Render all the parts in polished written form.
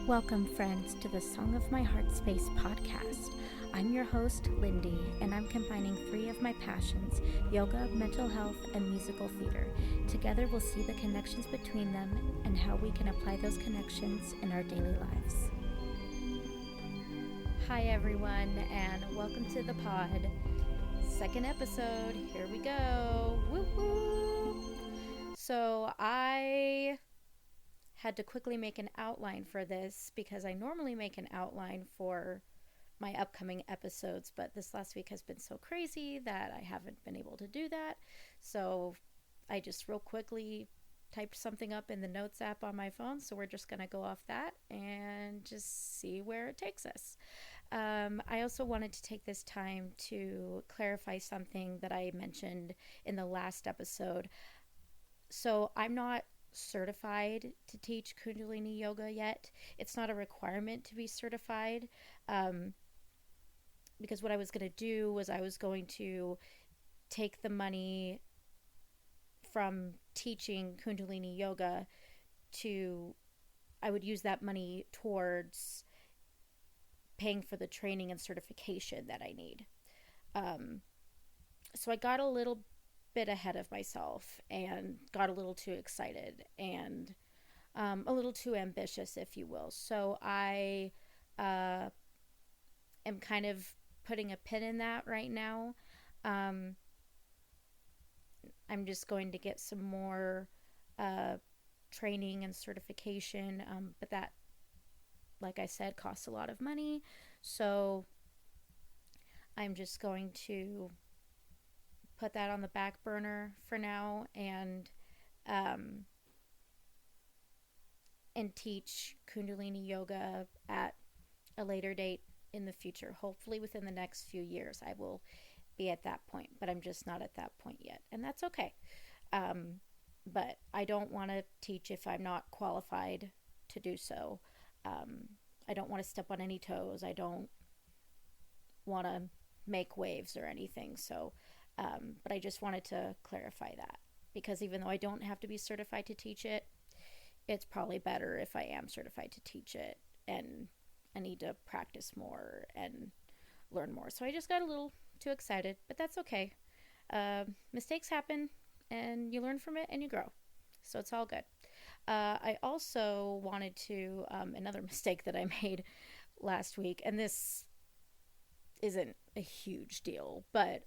Welcome, friends, to the Song of My Heart Space podcast. I'm your host, Lindy, and I'm combining three of my passions, yoga, mental health, and musical theater. Together, we'll see the connections between them and how we can apply those connections in our daily lives. Hi, everyone, and welcome to the pod. Second episode, here we go. Woo-hoo! So I had to quickly make an outline for this because I normally make an outline for my upcoming episodes, but this last week has been so crazy that I haven't been able to do that. So I just real quickly typed something up in the notes app on my phone. So we're just going to go off that and just see where it takes us. I also wanted to take this time to clarify something that I mentioned in the last episode. So I'm not certified to teach Kundalini yoga yet. It's not a requirement to be certified, because what I was going to do was I was going to take the money from teaching Kundalini yoga I would use that money towards paying for the training and certification that I need. So I got a little bit ahead of myself and got a little too excited and a little too ambitious, if you will. So I am kind of putting a pin in that right now. I'm just going to get some more training and certification, but that, like I said, costs a lot of money. So I'm just going to put that on the back burner for now and teach Kundalini yoga at a later date in the future. Hopefully within the next few years I will be at that point, but I'm just not at that point yet, and that's okay. But I don't want to teach if I'm not qualified to do so. I don't want to step on any toes. I don't want to make waves or anything. So but I just wanted to clarify that, because even though I don't have to be certified to teach it, it's probably better if I am certified to teach it, and I need to practice more and learn more. So I just got a little too excited, but that's okay. Mistakes happen and you learn from it and you grow. So it's all good. I also wanted to, another mistake that I made last week, and this isn't a huge deal, but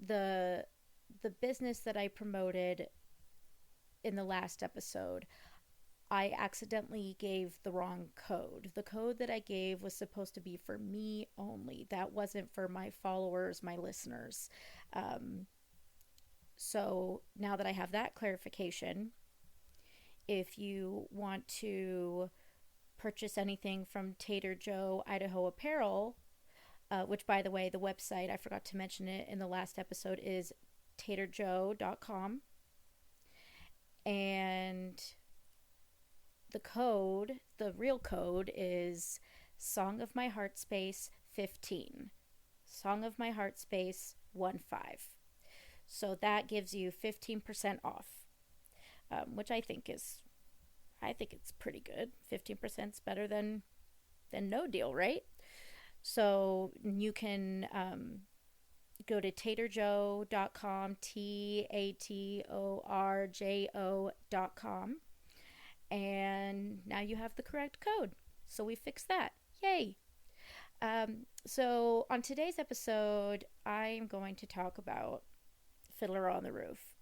the business that I promoted in the last episode, I accidentally gave the wrong code. The code that I gave was supposed to be for me only. That wasn't for my followers, my listeners. So now that I have that clarification, if you want to purchase anything from Tater Joe Idaho Apparel, which, by the way, the website, I forgot to mention it in the last episode, is taterjoe.com. And the code, the real code, is Song of My Heart Space 15. Song of My Heart Space 15. So that gives you 15% off, which I think it's pretty good. 15% is better than no deal, right? So you can go to taterjoe.com, tatorjo.com, and now you have the correct code. So we fixed that. Yay! So on today's episode, I'm going to talk about Fiddler on the Roof.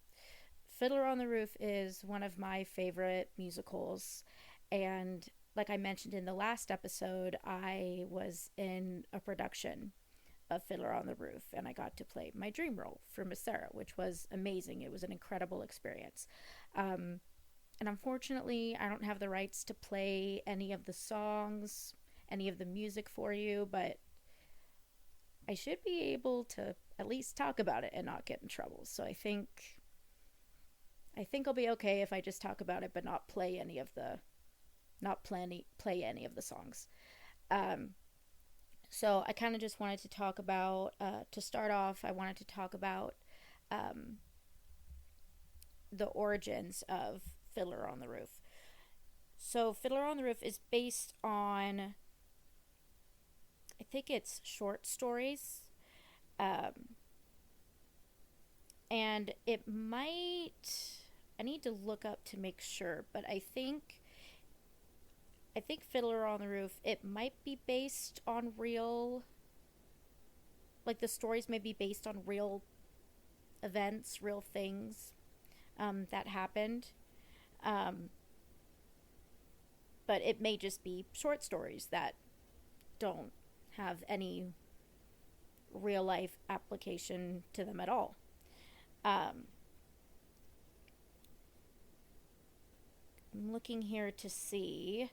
Fiddler on the Roof is one of my favorite musicals, and like I mentioned in the last episode, I was in a production of Fiddler on the Roof, and I got to play my dream role for Miss Sarah, which was amazing. It was an incredible experience. And unfortunately, I don't have the rights to play any of the songs, any of the music for you, but I should be able to at least talk about it and not get in trouble. So I think I'll be okay if I just talk about it but not play any of the songs. So I kind of just wanted to talk about, to start off, I wanted to talk about the origins of Fiddler on the Roof. So Fiddler on the Roof is based on, I think it's short stories. Um, and it might, I need to look up to make sure, but I think Fiddler on the Roof, it might be based on real, like the stories may be based on real events, real things that happened. Um, but it may just be short stories that don't have any real life application to them at all. Um, I'm looking here to see.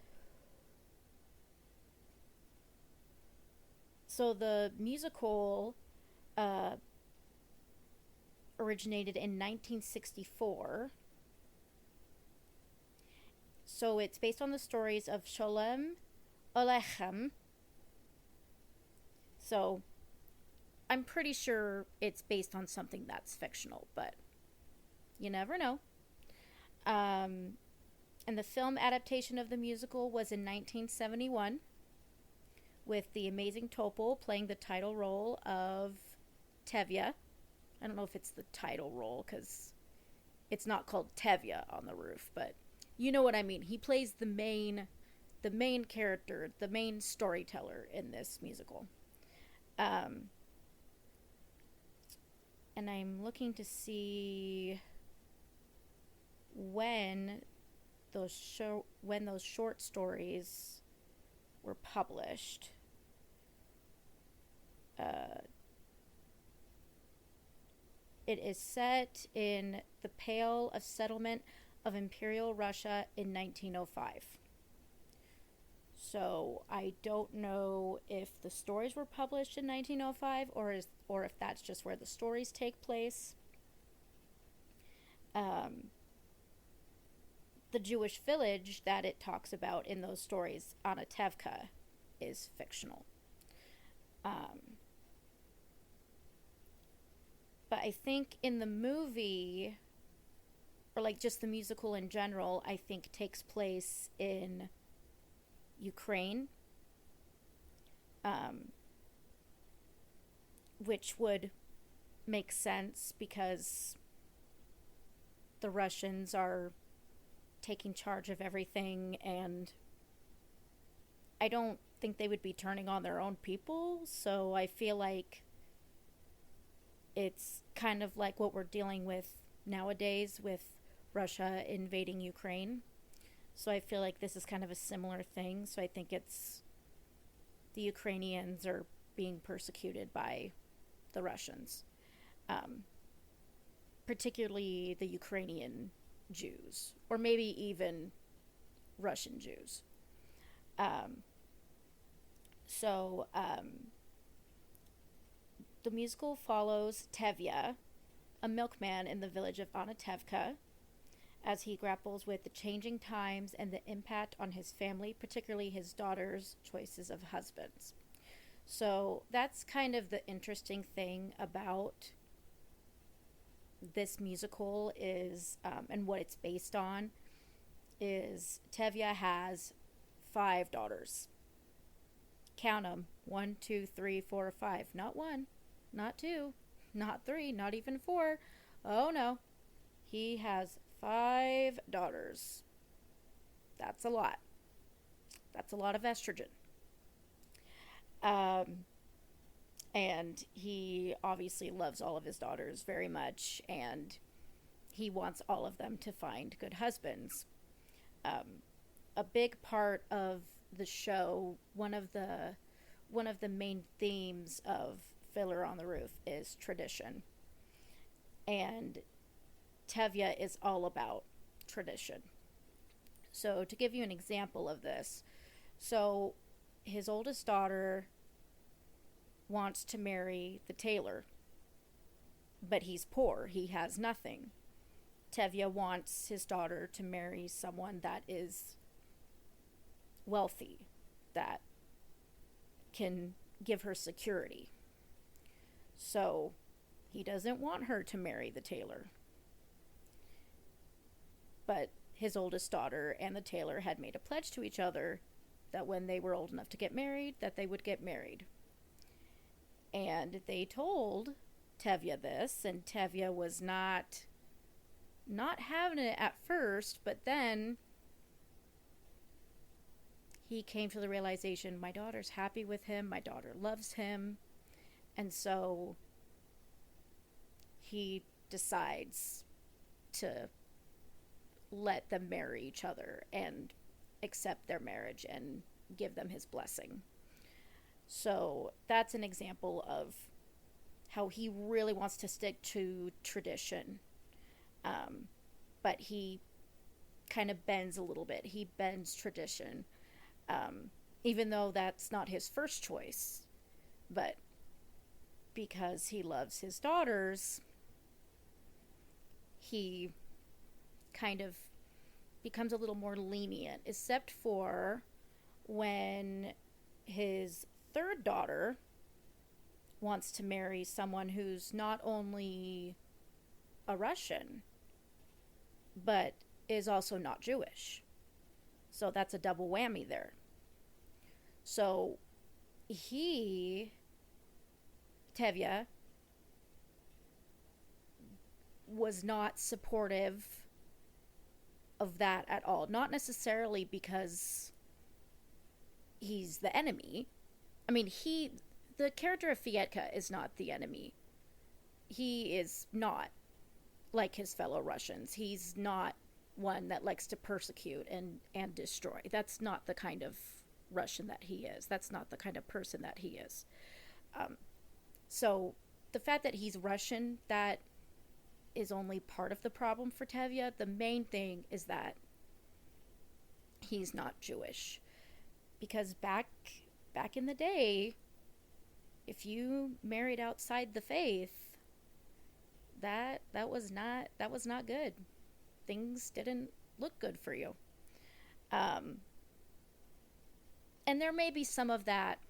So the musical uh, originated in 1964. So it's based on the stories of Sholem Olechem. So I'm pretty sure it's based on something that's fictional, but you never know. Um, and the film adaptation of the musical was in 1971, with the amazing Topol playing the title role of Tevye. I don't know if it's the title role because it's not called Tevye on the roof, but you know what I mean. He plays the main character, the main storyteller in this musical. Um, and I'm looking to see when when those short stories were published. Uh, it is set in the Pale of Settlement of Imperial Russia in 1905. So I don't know if the stories were published in 1905 or if that's just where the stories take place. Um, the Jewish village that it talks about in those stories, Anatevka, is fictional. Um, but I think in the movie, or like just the musical in general, I think takes place in Ukraine, um, which would make sense because the Russians are taking charge of everything, and I don't think they would be turning on their own people. So I feel like it's kind of like what we're dealing with nowadays with Russia invading Ukraine. So I feel like this is kind of a similar thing. So I think it's the Ukrainians are being persecuted by the Russians, um, particularly the Ukrainian Jews, or maybe even Russian Jews. Um, so the musical follows Tevye, a milkman in the village of Anatevka, as he grapples with the changing times and the impact on his family, particularly his daughter's choices of husbands. So that's kind of the interesting thing about this musical is, and what it's based on, is Tevye has 5 daughters. Count them: one, two, three, 4, 5. Not one, not two, not three, not even 4. Oh no, he has 5 daughters. That's a lot. That's a lot of estrogen. Um, and he obviously loves all of his daughters very much, and he wants all of them to find good husbands. Um, a big part of the show, one of the main themes of Fiddler on the Roof is tradition, and Tevye is all about tradition. So to give you an example of this, so his oldest daughter wants to marry the tailor, but he's poor. He has nothing. Tevye wants his daughter to marry someone that is wealthy, that can give her security. So he doesn't want her to marry the tailor. But his oldest daughter and the tailor had made a pledge to each other that when they were old enough to get married, that they would get married. And they told Tevye this, and Tevye was not having it at first, but then he came to the realization, my daughter's happy with him, my daughter loves him, and so he decides to let them marry each other and accept their marriage and give them his blessing. So that's an example of how he really wants to stick to tradition. But he kind of bends a little bit. He bends tradition, even though that's not his first choice. But because he loves his daughters, he kind of becomes a little more lenient, except for when his third daughter wants to marry someone who's not only a Russian, but is also not Jewish. So that's a double whammy there. So Tevye, was not supportive of that at all. Not necessarily because he's the enemy. I mean, the character of Fietka is not the enemy. He is not like his fellow Russians. He's not one that likes to persecute and destroy. That's not the kind of Russian that he is. That's not the kind of person that he is. So the fact that he's Russian, that is only part of the problem for Tevye. The main thing is that he's not Jewish. Because back in the day, if you married outside the faith, that was not good. Things didn't look good for you. And there may be some of that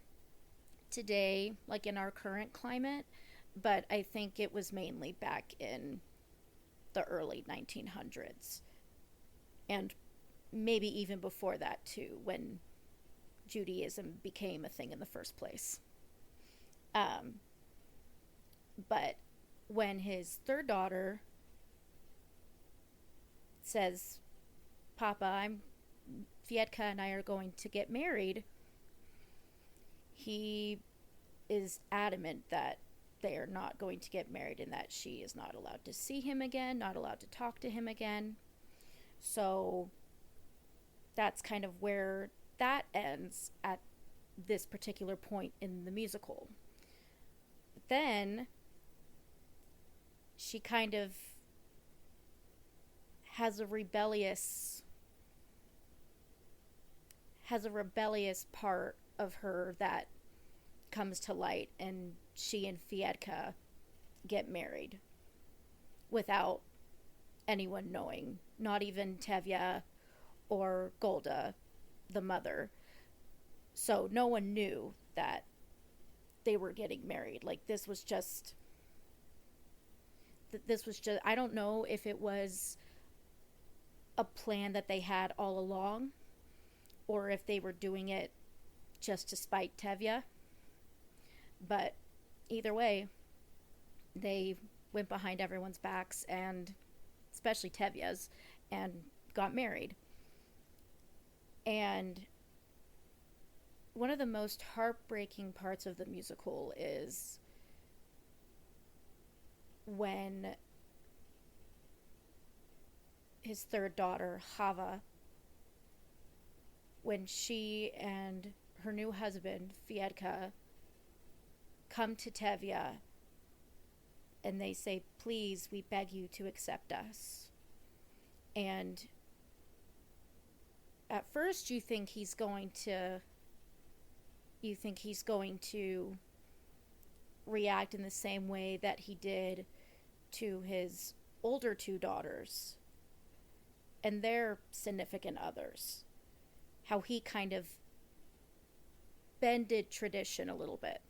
today, like in our current climate, but I think it was mainly back in the early 1900s. And maybe even before that too, when Judaism became a thing in the first place. But when his third daughter says, Papa, Fietka and I are going to get married, he is adamant that they are not going to get married and that she is not allowed to see him again, not allowed to talk to him again. So that's kind of where that ends at this particular point in the musical. But then she kind of has a rebellious part of her that comes to light, and she and Fietka get married without anyone knowing, not even Tevye or Golda, the mother. So no one knew that they were getting married. Like, this was just, I don't know if it was a plan that they had all along, or if they were doing it just to spite Tevye. But either way, they went behind everyone's backs, and especially Tevye's, and got married. And one of the most heartbreaking parts of the musical is when his third daughter, Chava, when she and her new husband, Fietka, come to Tevye and they say, please, we beg you to accept us. And at first you think he's going to react in the same way that he did to his older two daughters and their significant others. How he kind of bended tradition a little bit.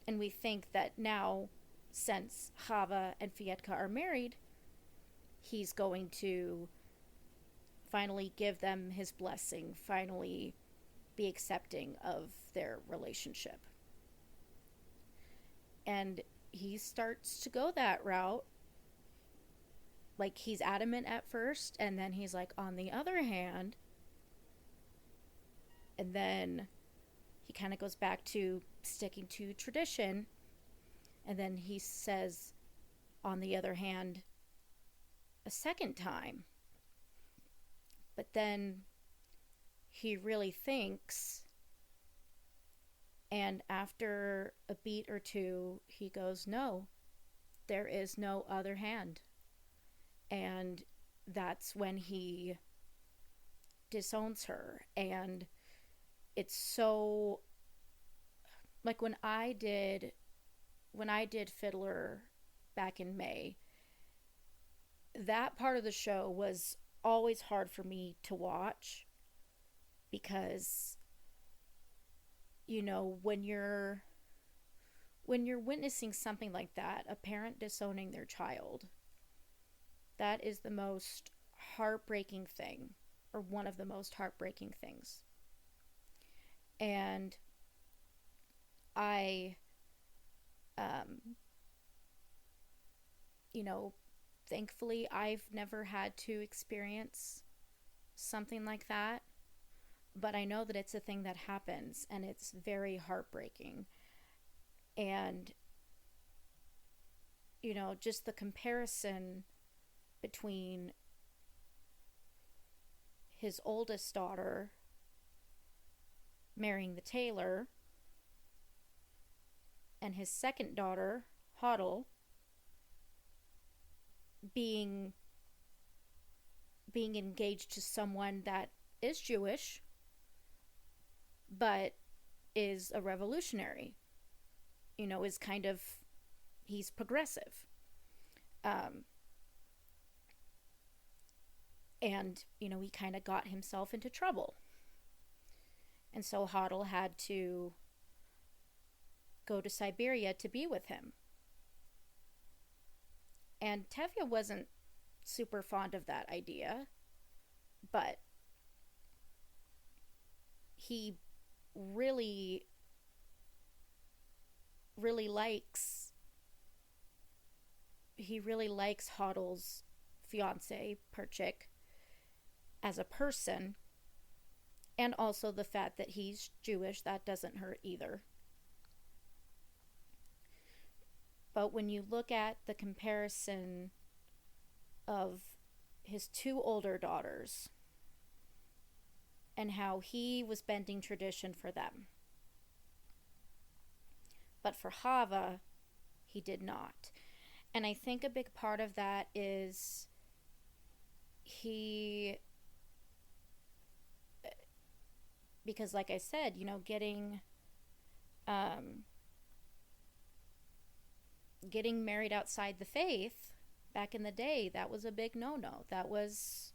And we think that now, since Chava and Fietka are married, he's going to finally give them his blessing, finally be accepting of their relationship. And he starts to go that route. Like, he's adamant at first, and then he's like, on the other hand, and then he kind of goes back to sticking to tradition, and then he says, on the other hand, a second time. But then he really thinks, and after a beat or two, he goes, no, there is no other hand. And that's when he disowns her. And it's so, like, when I did Fiddler back in May, that part of the show was always hard for me to watch, because, you know, when you're witnessing something like that, a parent disowning their child, that is the most heartbreaking thing, or one of the most heartbreaking things. And I, you know, thankfully I've never had to experience something like that, but I know that it's a thing that happens, and it's very heartbreaking. And, you know, just the comparison between his oldest daughter marrying the tailor and his second daughter, Hodel, being engaged to someone that is Jewish but is a revolutionary, you know, is kind of, he's progressive. And, you know, he kind of got himself into trouble. And so Hodel had to go to Siberia to be with him. And Tevye wasn't super fond of that idea, but he really, really likes Hodel's fiance, Perchik, as a person, and also the fact that he's Jewish, that doesn't hurt either. But when you look at the comparison of his two older daughters and how he was bending tradition for them, but for Hava, he did not. And I think a big part of that is because, like I said, you know, getting married outside the faith back in the day, that was a big no-no. That was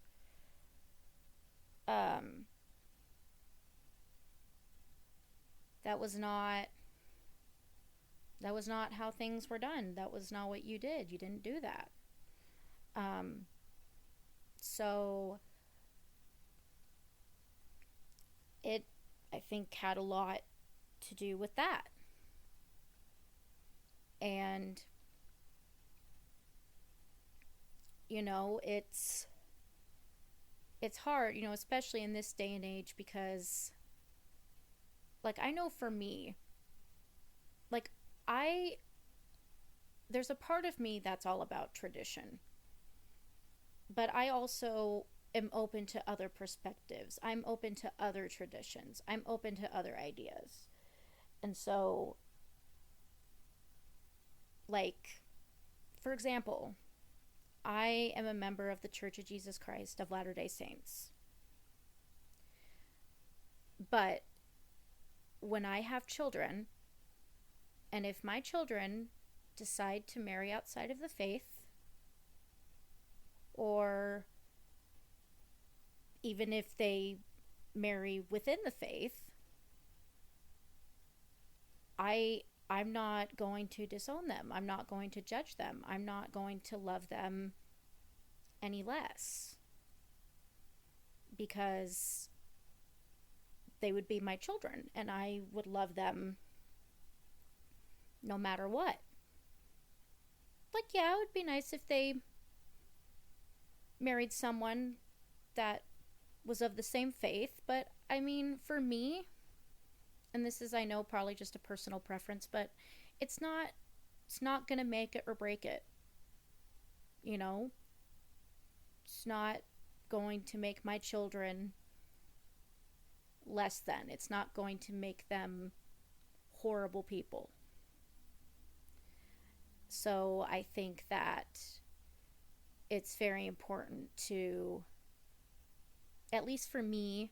not how things were done. That was not what you did. You didn't do that. So it, I think, had a lot to do with that. And, you know, it's hard, you know, especially in this day and age, because, like, I know for me, like, there's a part of me that's all about tradition, but I also am open to other perspectives. I'm open to other traditions. I'm open to other ideas. And so, like, for example, I am a member of the Church of Jesus Christ of Latter-day Saints. But when I have children, and if my children decide to marry outside of the faith, or even if they marry within the faith, I'm not going to disown them. I'm not going to judge them. I'm not going to love them any less, because they would be my children and I would love them no matter what. Like, yeah, it would be nice if they married someone that was of the same faith, but I mean, for me, and this is, I know, probably just a personal preference, but it's not it's not going to make it or break it, you know? It's not going to make my children less than. It's not going to make them horrible people. So I think that it's very important to, at least for me,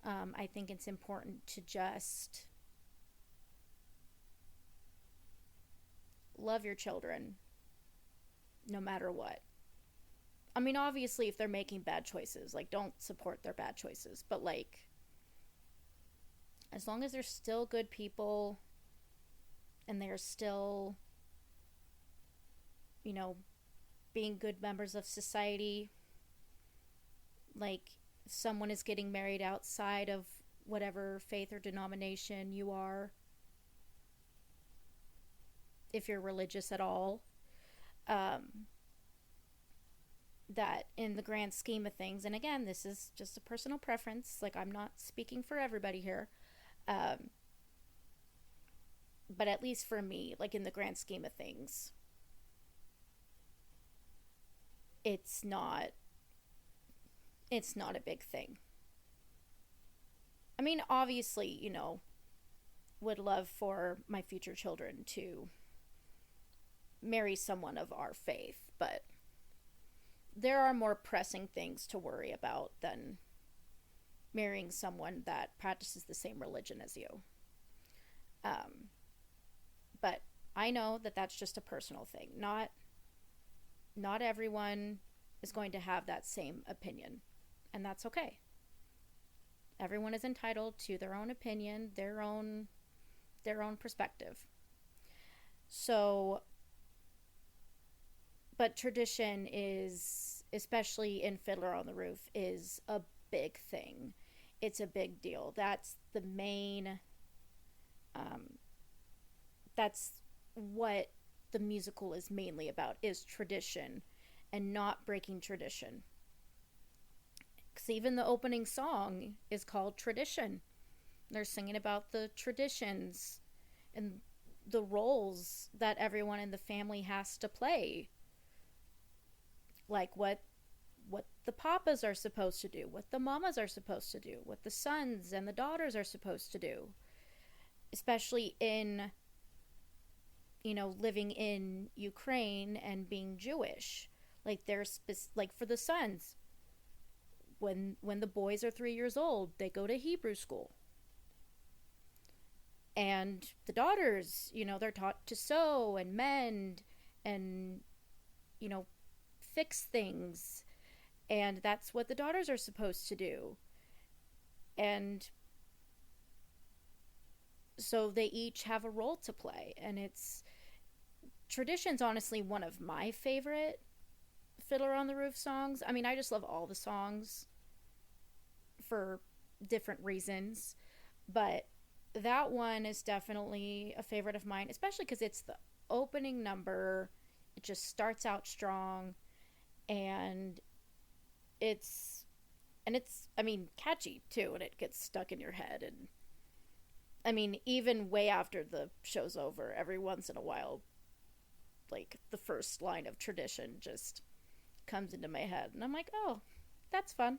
I think it's important to just love your children no matter what. I mean, obviously, if they're making bad choices, like, don't support their bad choices. But, like, as long as they're still good people and they're still, you know, being good members of society, like, if someone is getting married outside of whatever faith or denomination you are, if you're religious at all, um, that in the grand scheme of things, and again, this is just a personal preference, like, I'm not speaking for everybody here, um, but at least for me, like, in the grand scheme of things, it's not it's not a big thing. I mean, obviously, would love for my future children to marry someone of our faith, but there are more pressing things to worry about than marrying someone that practices the same religion as you. Um, but I know that that's just a personal thing. Not everyone is going to have that same opinion, and that's okay. Everyone is entitled to their own opinion, their own perspective. So, but tradition is, especially in Fiddler on the Roof, is a big thing. It's a big deal. That's the main, um, that's what the musical is mainly about, is tradition and not breaking tradition. Because even the opening song is called Tradition. They're singing about the traditions and the roles that everyone in the family has to play, like what the papas are supposed to do, what the mamas are supposed to do, what the sons and the daughters are supposed to do, especially in, living in Ukraine and being Jewish. Like, like, for the sons, when the boys are 3 years old, they go to Hebrew school. And the daughters, they're taught to sew and mend and, you know, fix things. And that's what the daughters are supposed to do. And so they each have a role to play. And tradition's honestly one of my favorite Fiddler on the Roof songs. I mean, I just love all the songs for different reasons. But that one is definitely a favorite of mine, especially because it's the opening number. It just starts out strong, and it's I mean, catchy too, and it gets stuck in your head. And I mean, even way after the show's over, every once in a while, like, the first line of Tradition just comes into my head, and I'm like, oh, that's fun.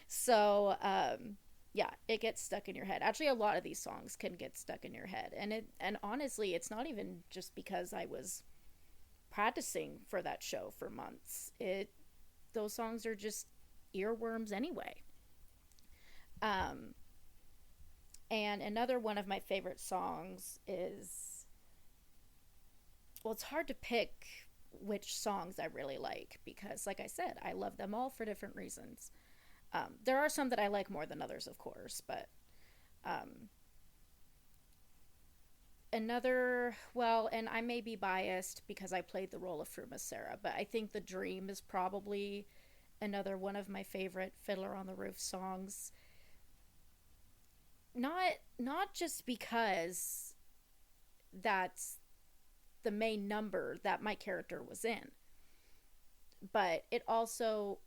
So, yeah, it gets stuck in your head. Actually, a lot of these songs can get stuck in your head, and honestly, it's not even just because I was practicing for that show for months. Those songs are just earworms anyway. Um, and another one of my favorite songs is, well, it's hard to pick which songs I really like because, like I said, I love them all for different reasons. There are some that I like more than others, of course, but um, another, well, and I may be biased because I played the role of Frumasera, but I think The Dream is probably another one of my favorite Fiddler on the Roof songs. Not just because that's the main number that my character was in, but it also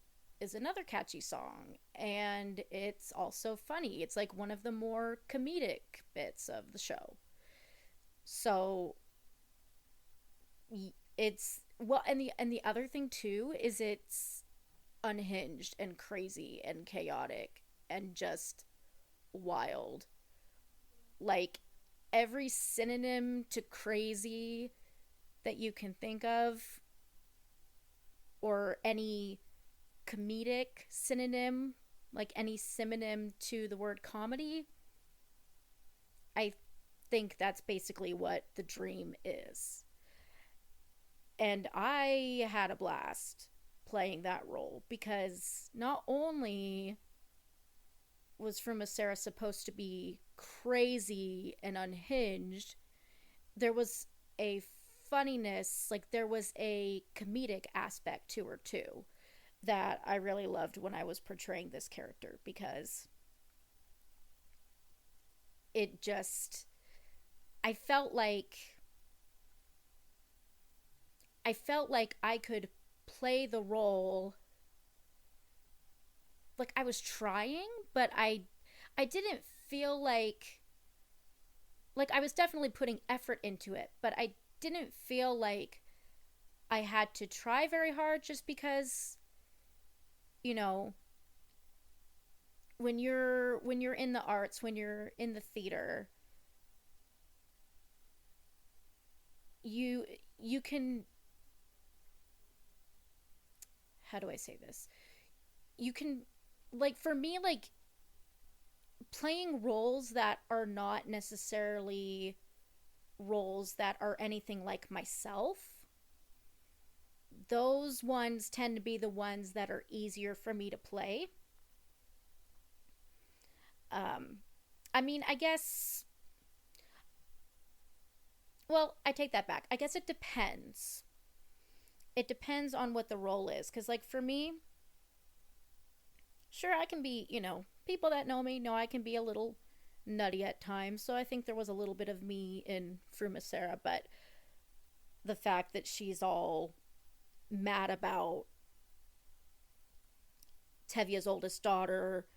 is another catchy song, and it's also funny. It's like one of the more comedic bits of the show. So it's, well, and the other thing too is it's unhinged and crazy and chaotic and just wild. Like every synonym to crazy that you can think of, or any comedic synonym, like any synonym to the word comedy, I think that's basically what The Dream is. And I had a blast playing that role because not only was Frumasera supposed to be crazy and unhinged, there was a funniness, like there was a comedic aspect to her too that I really loved when I was portraying this character, because it just, I felt like I could play the role like I was trying, but I didn't feel like I was definitely putting effort into it, but I didn't feel like I had to try very hard, just because, you know, when you're in the arts, when you're in the theater, you can, how do I say this? You can, like, for me, like, playing roles that are not necessarily roles that are anything like myself, those ones tend to be the ones that are easier for me to play. Um, I mean, I guess, well, I take that back. I guess it depends. It depends on what the role is. Because, like, for me, sure, I can be, people that know me know I can be a little nutty at times. So I think there was a little bit of me in Frumasera, but the fact that she's all mad about Tevia's oldest daughter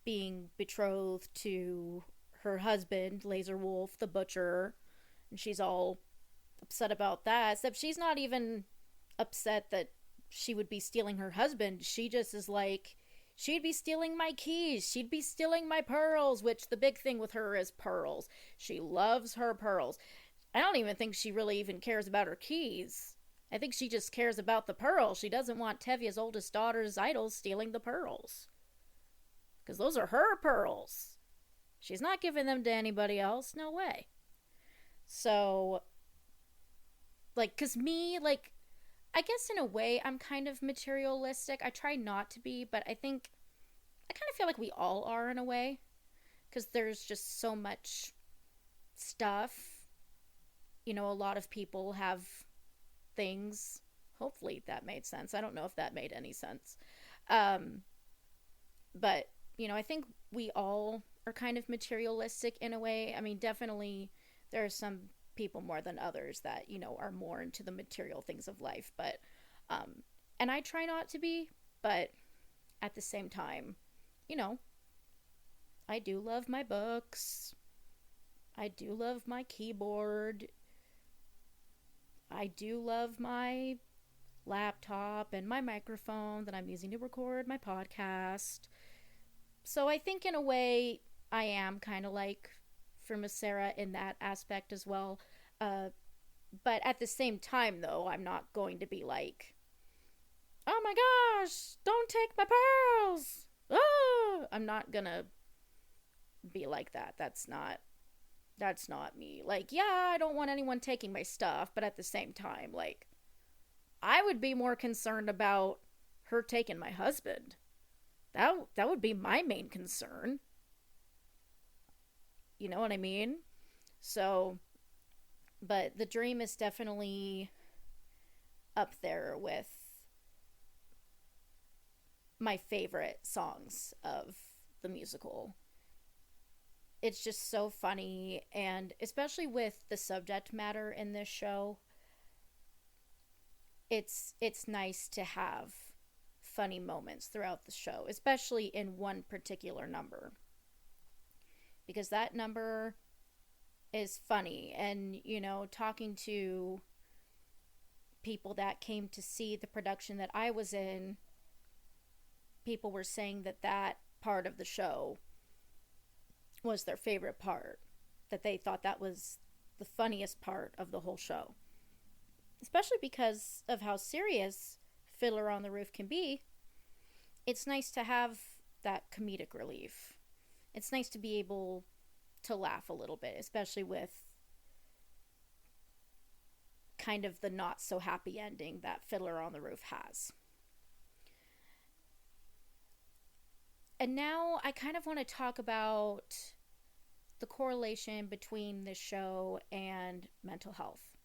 being betrothed to her husband, Laser Wolf, the butcher, and she's all upset about that. Except she's not even upset that she would be stealing her husband. She just is like, she'd be stealing my keys. She'd be stealing my pearls, which the big thing with her is pearls. She loves her pearls. I don't even think she really even cares about her keys. I think she just cares about the pearls. She doesn't want Tevia's oldest daughter's idols stealing the pearls, because those are her pearls. She's not giving them to anybody else. No way. So, like, because me, like, I guess in a way I'm kind of materialistic. I try not to be, but I think I kind of feel like we all are in a way, because there's just so much stuff. A lot of people have things. Hopefully that made sense. I don't know if that made any sense. Um, but, I think we all are kind of materialistic in a way. I mean, definitely there are some people more than others that, are more into the material things of life. But, and I try not to be, but at the same time, you know, I do love my books. I do love my keyboard. I do love my laptop and my microphone that I'm using to record my podcast. So I think in a way I am kind of like Frumasera in that aspect as well. But at the same time, though, I'm not going to be like, oh my gosh, don't take my pearls. Oh! I'm not gonna be like that. That's not me. Like, yeah, I don't want anyone taking my stuff, but at the same time, like, I would be more concerned about her taking my husband. That would be my main concern. You know what I mean? So, But The Dream is definitely up there with my favorite songs of the musical. It's just so funny, and especially with the subject matter in this show, it's nice to have funny moments throughout the show, especially in one particular number, because that number is funny. And talking to people that came to see the production that I was in, people were saying that that part of the show was their favorite part, that they thought that was the funniest part of the whole show, especially because of how serious Fiddler on the Roof can be. It's nice to have that comedic relief. It's nice to be able to laugh a little bit, especially with kind of the not so happy ending that Fiddler on the Roof has. And now I kind of want to talk about the correlation between this show and mental health.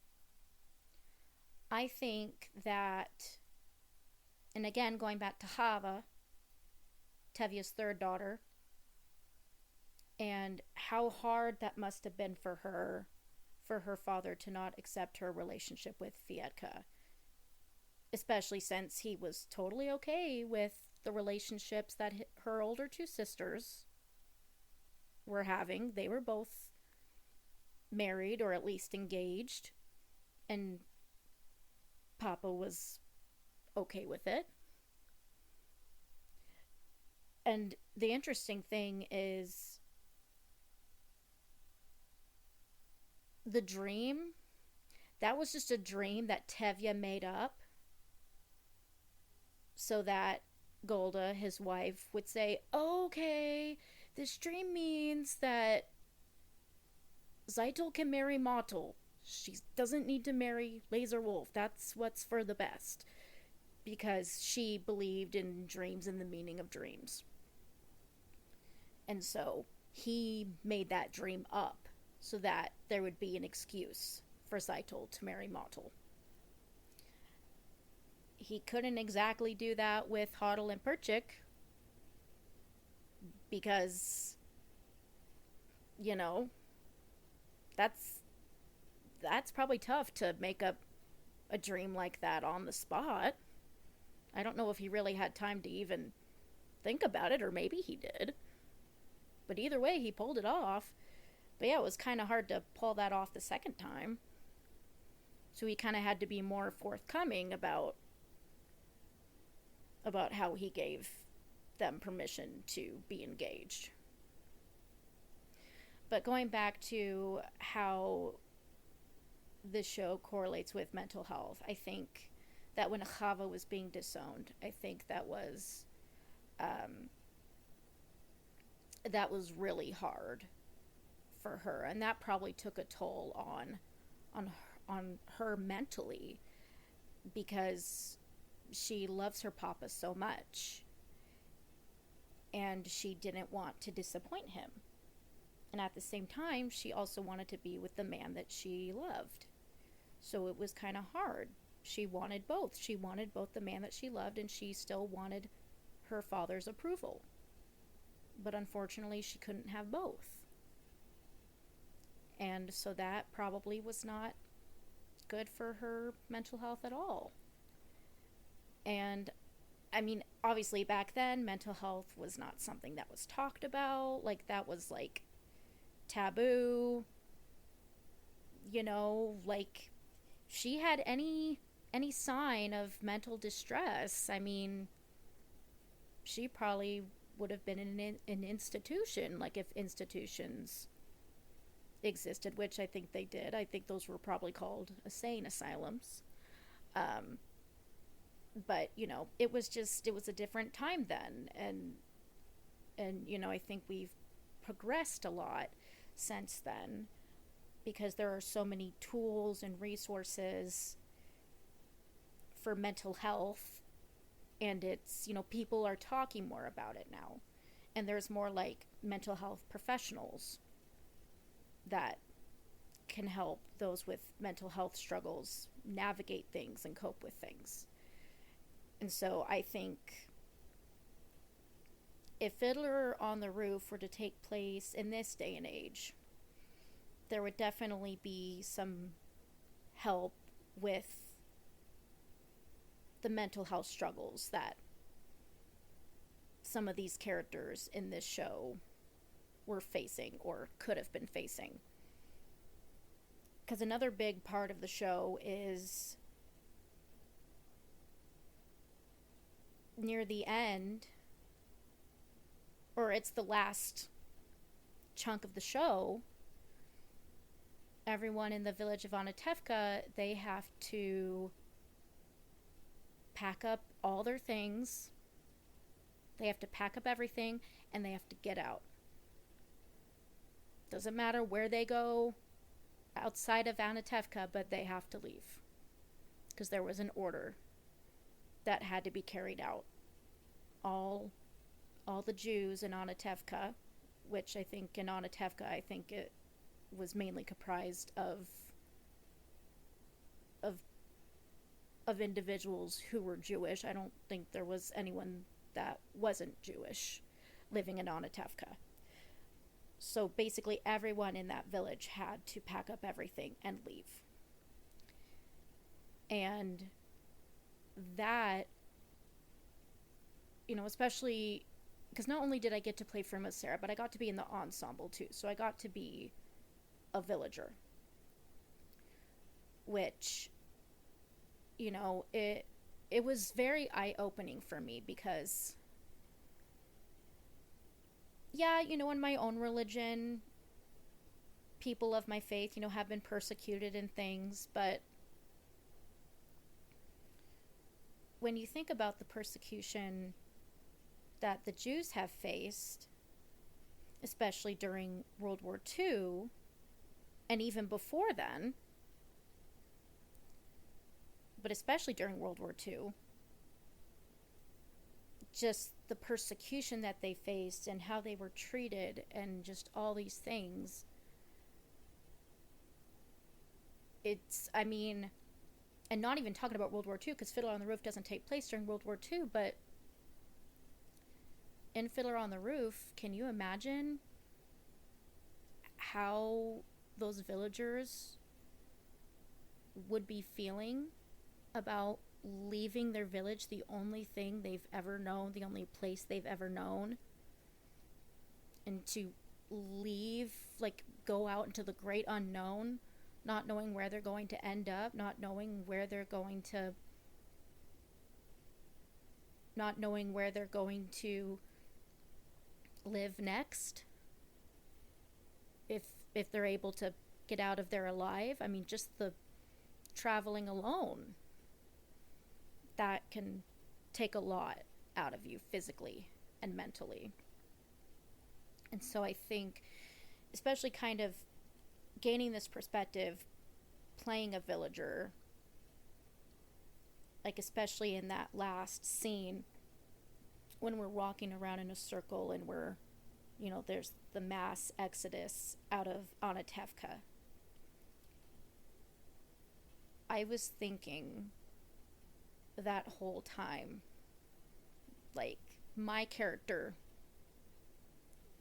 I think that, and again, going back to Hava, Tevye's third daughter, and how hard that must have been for her father to not accept her relationship with Fietka, especially since he was totally okay with the relationships that her older two sisters were having. They were both married, or at least engaged, and Papa was okay with it. And the interesting thing is, the dream, that was just a dream that Tevye made up so that Golda, his wife, would say, okay, this dream means that Zeitel can marry Motel. She doesn't need to marry Laser Wolf. That's what's for the best. Because she believed in dreams and the meaning of dreams. And so he made that dream up so that there would be an excuse for Zeitel to marry Motel. He couldn't exactly do that with Hodel and Perchik because, that's probably tough to make up a dream like that on the spot. I don't know if he really had time to even think about it, or maybe he did. But either way, he pulled it off. But yeah, it was kind of hard to pull that off the second time. So he kind of had to be more forthcoming about how he gave them permission to be engaged. But going back to how this show correlates with mental health, I think that when Chava was being disowned, I think that was really hard for her, and that probably took a toll on her mentally, because she loves her papa so much, and she didn't want to disappoint him. And at the same time, she also wanted to be with the man that she loved. So it was kind of hard. She wanted both. She wanted both the man that she loved, and she still wanted her father's approval. But unfortunately, she couldn't have both. And so that probably was not good for her mental health at all. And I mean, obviously back then, mental health was not something that was talked about. Like, that was like taboo. Like, she had any sign of mental distress, I mean, she probably would have been in an institution, like if institutions existed, which I think they did. I think those were probably called insane asylums. But it was a different time then, and I think we've progressed a lot since then, because there are so many tools and resources for mental health, and it's, people are talking more about it now, and there's more like mental health professionals that can help those with mental health struggles navigate things and cope with things. And so I think if Fiddler on the Roof were to take place in this day and age, there would definitely be some help with the mental health struggles that some of these characters in this show were facing or could have been facing. Because another big part of the show is near the end, or it's the last chunk of the show, everyone in the village of Anatevka, they have to pack up all their things. They have to pack up everything and they have to get out. Doesn't matter where they go outside of Anatevka, but they have to leave. Because there was an order that had to be carried out. All the Jews in Anatevka, which I think in Anatevka, I think it was mainly comprised of individuals who were Jewish. I don't think there was anyone that wasn't Jewish living in Anatevka. So basically everyone in that village had to pack up everything and leave. And that, especially because not only did I get to play for Miss Sarah, but I got to be in the ensemble too. So I got to be a villager, which, it was very eye-opening for me because, yeah, in my own religion, people of my faith, have been persecuted and things, but when you think about the persecution that the Jews have faced, especially during World War II, and even before then, but especially during World War II, just the persecution that they faced and how they were treated and just all these things. And not even talking about World War II, because Fiddler on the Roof doesn't take place during World War II, but in Fiddler on the Roof, can you imagine how those villagers would be feeling about leaving their village, the only thing they've ever known, the only place they've ever known, and to leave, go out into the great unknown, not knowing where they're going to end up, not knowing where they're going to live next, if they're able to get out of there alive. Just the traveling alone, that can take a lot out of you physically and mentally. And so I think, especially kind of gaining this perspective, playing a villager, especially in that last scene when we're walking around in a circle and we're, there's the mass exodus out of Anatevka. I was thinking that whole time, my character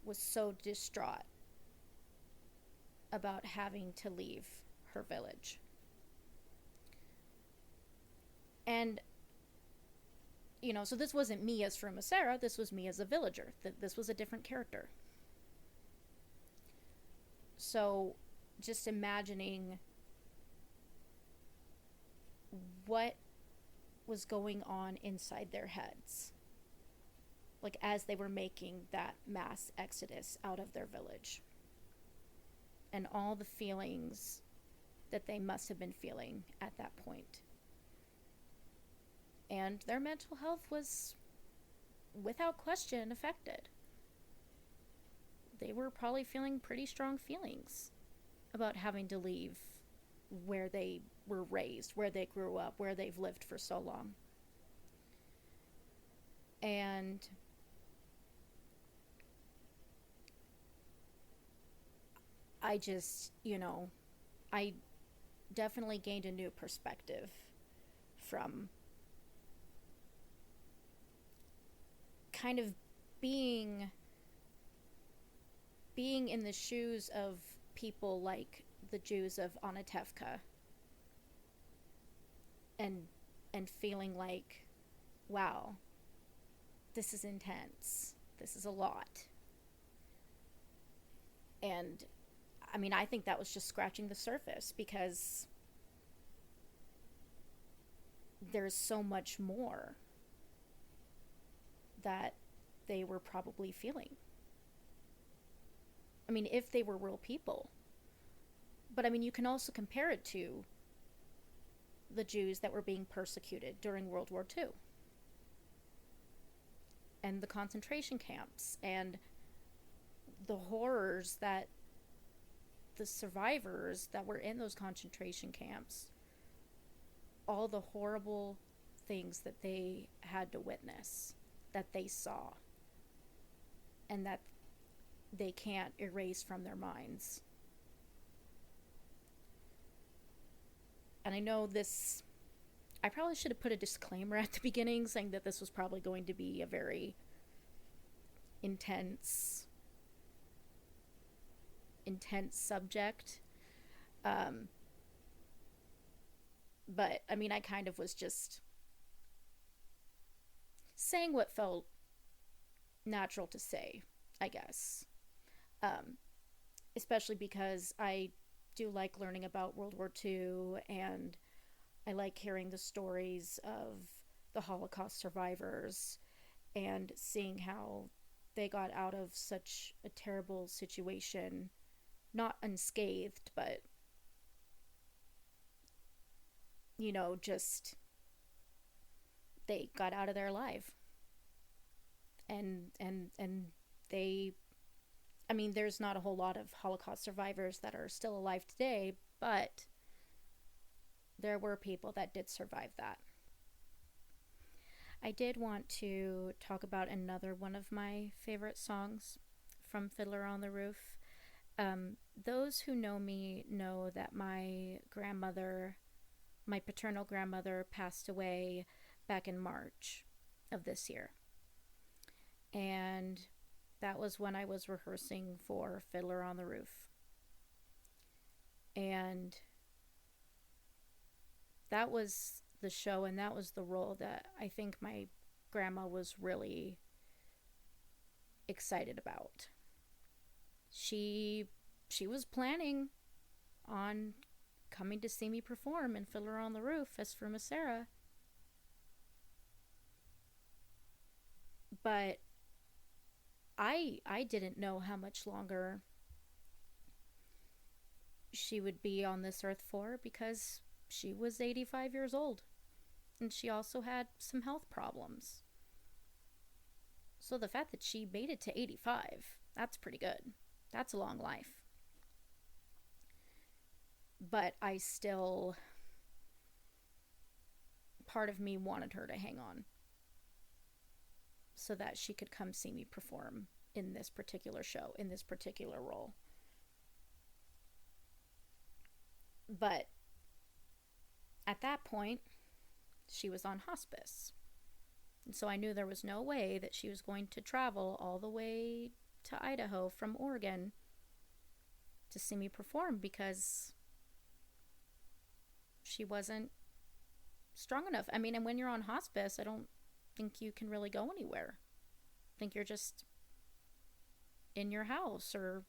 was so distraught about having to leave her village. And, so this wasn't me as Fruma Sarah, this was me as a villager. This was a different character. So just imagining what was going on inside their heads, as they were making that mass exodus out of their village, and all the feelings that they must have been feeling at that point. And their mental health was, without question, affected. They were probably feeling pretty strong feelings about having to leave where they were raised, where they grew up, where they've lived for so long. And I just, I definitely gained a new perspective from kind of being being in the shoes of people like the Jews of Anatevka, and feeling like, wow, this is intense. This is a lot. And I mean, I think that was just scratching the surface, because there's so much more that they were probably feeling. I mean, if they were real people. But I mean, you can also compare it to the Jews that were being persecuted during World War II, and the concentration camps, and the horrors that the survivors that were in those concentration camps, all the horrible things that they had to witness, that they saw, and that they can't erase from their minds. And I know this, I probably should have put a disclaimer at the beginning saying that this was probably going to be a very intense subject. Um, but I mean, I kind of was just saying what felt natural to say, I guess. Um, Especially because I do like learning about World War II, and I like hearing the stories of the Holocaust survivors and seeing how they got out of such a terrible situation, not unscathed, but, just they got out of there alive. And they, I mean, there's not a whole lot of Holocaust survivors that are still alive today, but there were people that did survive that. I did want to talk about another one of my favorite songs from Fiddler on the Roof. Those who know me know that my grandmother, my paternal grandmother, passed away back in March of this year. And that was when I was rehearsing for Fiddler on the Roof. And that was the show, and that was the role that I think my grandma was really excited about. She was planning on coming to see me perform in Fiddler on the Roof as Frumacera. But I didn't know how much longer she would be on this earth for, because she was 85 years old, and she also had some health problems. So the fact that she made it to 85, that's pretty good. That's a long life. But I still, part of me wanted her to hang on so that she could come see me perform in this particular show, in this particular role. But at that point, she was on hospice. And so I knew there was no way that she was going to travel all the way to Idaho from Oregon to see me perform, because she wasn't strong enough. I mean, and when you're on hospice, I don't think you can really go anywhere. I think you're just in your house, or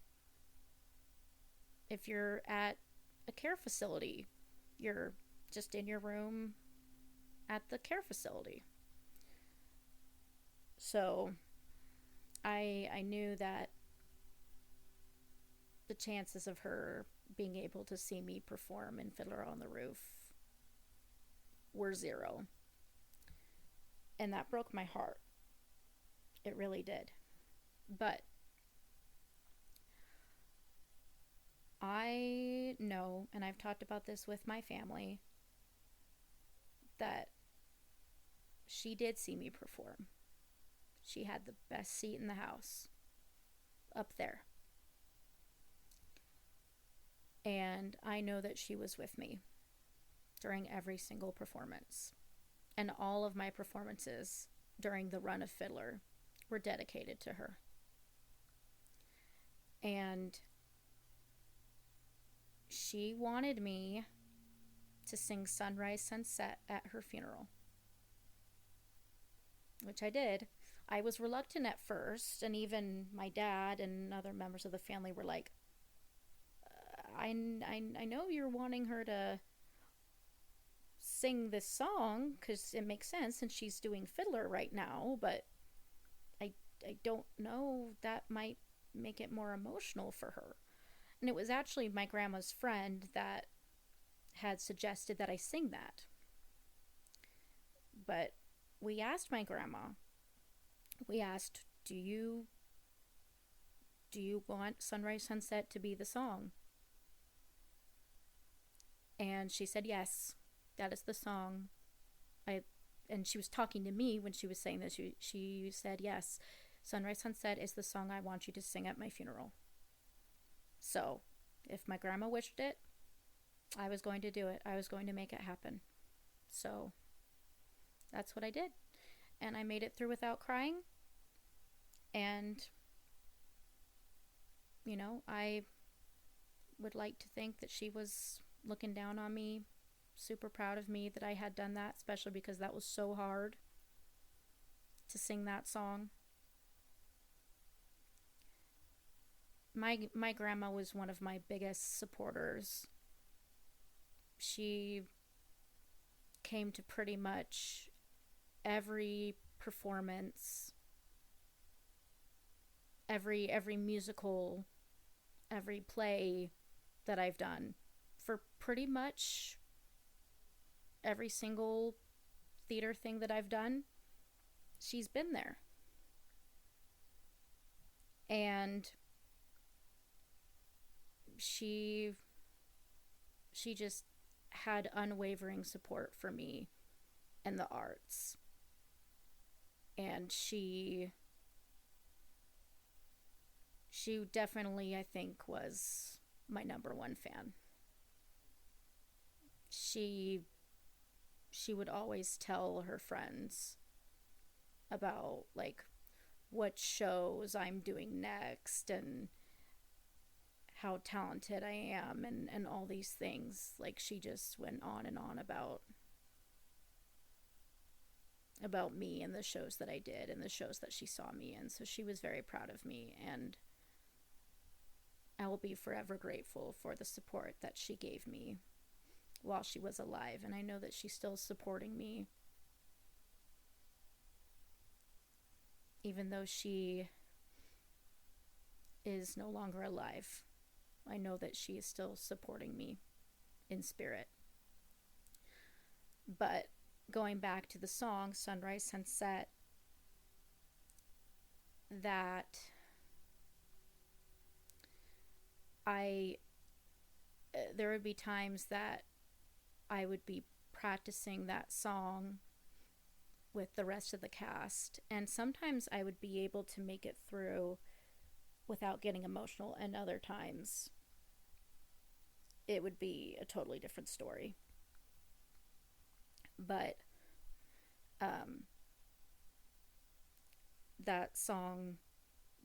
if you're at a care facility, you're just in your room at the care facility. So I knew that the chances of her being able to see me perform in Fiddler on the Roof were zero. And that broke my heart. It really did. But I know, and I've talked about this with my family, that she did see me perform. She had the best seat in the house, up there. And I know that she was with me during every single performance. And all of my performances during the run of Fiddler were dedicated to her. And she wanted me to sing Sunrise Sunset at her funeral, which I did. I was reluctant at first, and even my dad and other members of the family were like, I know you're wanting her to sing this song because it makes sense and she's doing Fiddler right now, but I don't know, that might make it more emotional for her. And it was actually my grandma's friend that had suggested that I sing that. But we asked my grandma, we asked, do you want Sunrise Sunset to be the song? And she said yes, that is the song. And she was talking to me when she was saying this. She said yes, Sunrise Sunset is the song I want you to sing at my funeral. So if my grandma wished it, I was going to do it. I was going to make it happen. So that's what I did. And I made it through without crying. And, you know, I would like to think that she was looking down on me, super proud of me that I had done that, especially because that was so hard to sing that song. My grandma was one of my biggest supporters. She came to pretty much every performance, every musical, every play that I've done, for pretty much every single theater thing that I've done. She's been there. And she just had unwavering support for me and the arts. And she definitely, I think, was my number one fan. She would always tell her friends about, like, what shows I'm doing next and how talented I am and all these things. Like, she just went on and on about me and the shows that I did and the shows that she saw me in. So she was very proud of me, and I will be forever grateful for the support that she gave me while she was alive. And I know that she's still supporting me, even though she is no longer alive. I know that she is still supporting me in spirit. But going back to the song Sunrise Sunset, that there would be times that I would be practicing that song with the rest of the cast, and sometimes I would be able to make it through without getting emotional, and other times it would be a totally different story. But that song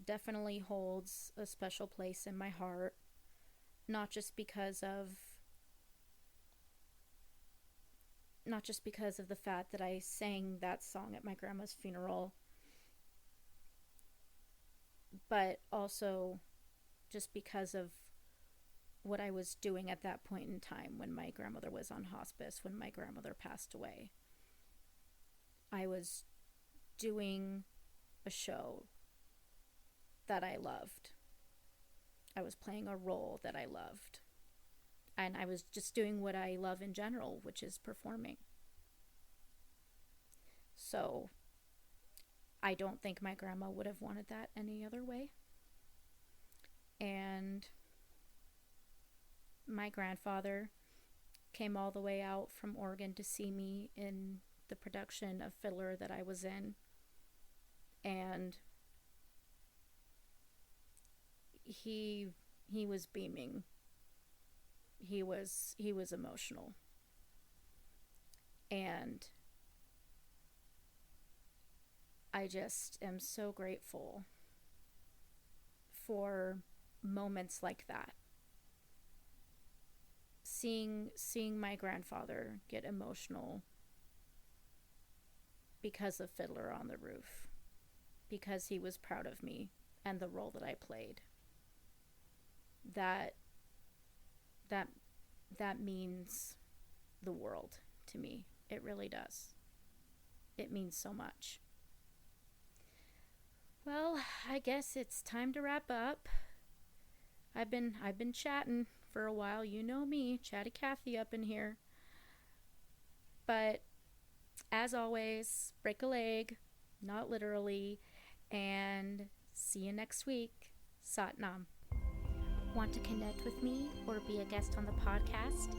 definitely holds a special place in my heart, not just because of the fact that I sang that song at my grandma's funeral, but also just because of what I was doing at that point in time when my grandmother was on hospice, when my grandmother passed away. I was doing a show that I loved. I was playing a role that I loved. And I was just doing what I love in general, which is performing. So I don't think my grandma would have wanted that any other way. And my grandfather came all the way out from Oregon to see me in the production of Fiddler that I was in. And he was beaming he was emotional, and I just am so grateful for moments like that. Seeing my grandfather get emotional because of Fiddler on the Roof, because he was proud of me and the role that I played. That that that means the world to me. It really does. It means so much. Well, I guess it's time to wrap up. I've been chatting for a while. You know me, chatty Cathy up in here. But as always, break a leg, not literally, and see you next week. Satnam. Want to connect with me or be a guest on the podcast?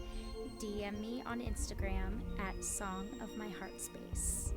DM me on Instagram at Song of My Heart Space.